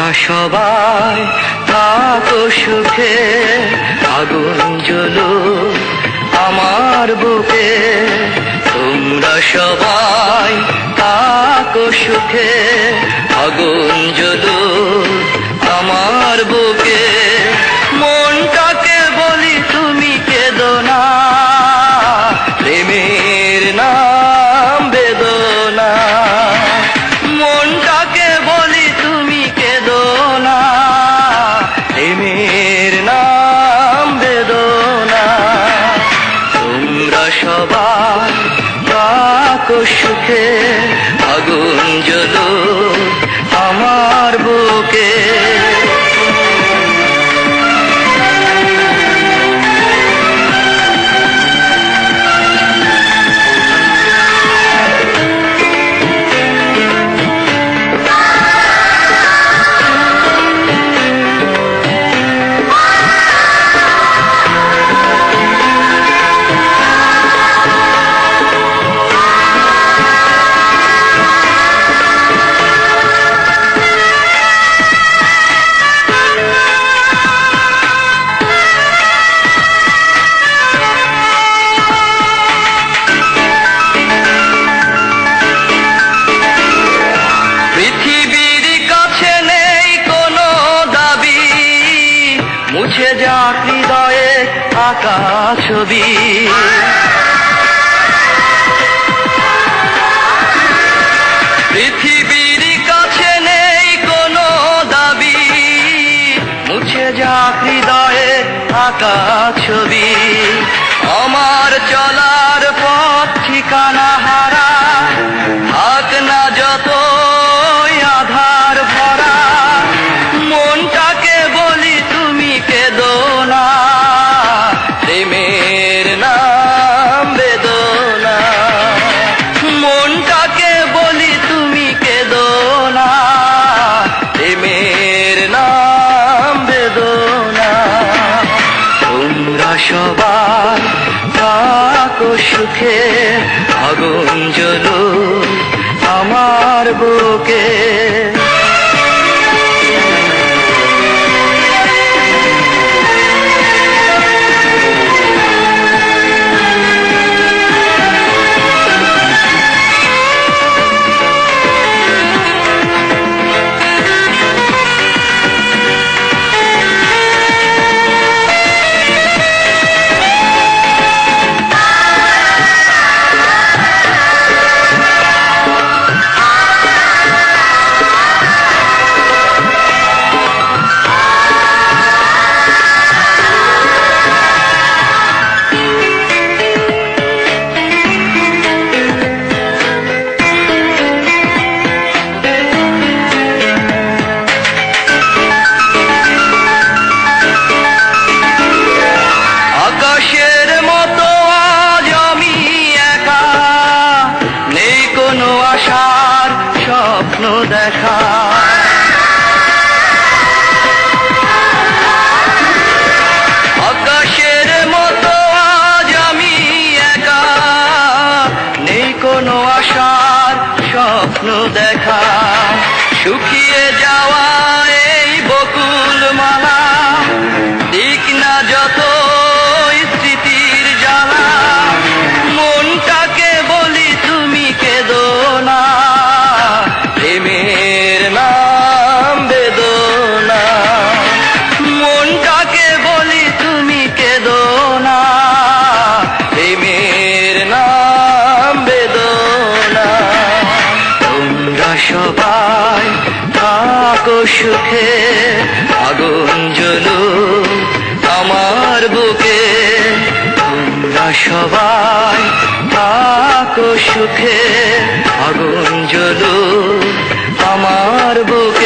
তোমরা সবাই থাকো সুখে, আগুন জ্বলুক আমার বুকে। তোমরা সবাই থাকো সুখে, আগুন জ্বলুক আমার বুকে। মনটাকে বলি তুমি কেঁদো না, প্রেমের নাম বেদনা। মনটাকে বলি তুমি কেঁদো না, প্রেমের নাম বেদনা। তোমরা সবাই থাকো সুখে, আগুন জ্বলুক আমার বুকে। মুছে যাক হৃদয়ে আঁকা ছবি, পৃথিবীর কাছে নেই কোনো দাবি। মুছে যাক হৃদয়ে আঁকা ছবি, আমার চলার পথ ঠিকানা হারা। থাক না যতই আধার ভরা, মনটাকে বলি তুমি কেঁদো না, প্রেমের নাম বেদনা। মনটাকে বলি তুমি কেঁদো না, প্রেমের নাম বেদনা। তোমরা সবাই থাকো সুখে, আগুন জ্বলুক আমার বুকে। স্বপ্ন দেখা আকাশের মতো আজ আমি একা, নেই কোনো আশার স্বপ্ন দেখা। শুকিয়ে যাওয়া এই বকুল মালা, দিক না যত স্মৃতির জ্বালা। মনটাকে বলি তুমি কেঁদো না, প্রেমের নাম বেদনা। মনটাকে বলি তুমি কেঁদো না, প্রেমের নাম বেদনা। তোমরা সবাই থাকো সুখে, আগুন জ্বলুক আমার বুকে। তোমরা সবাই থাকো সুখে, আগুন জ্বলুক আমার বুকে।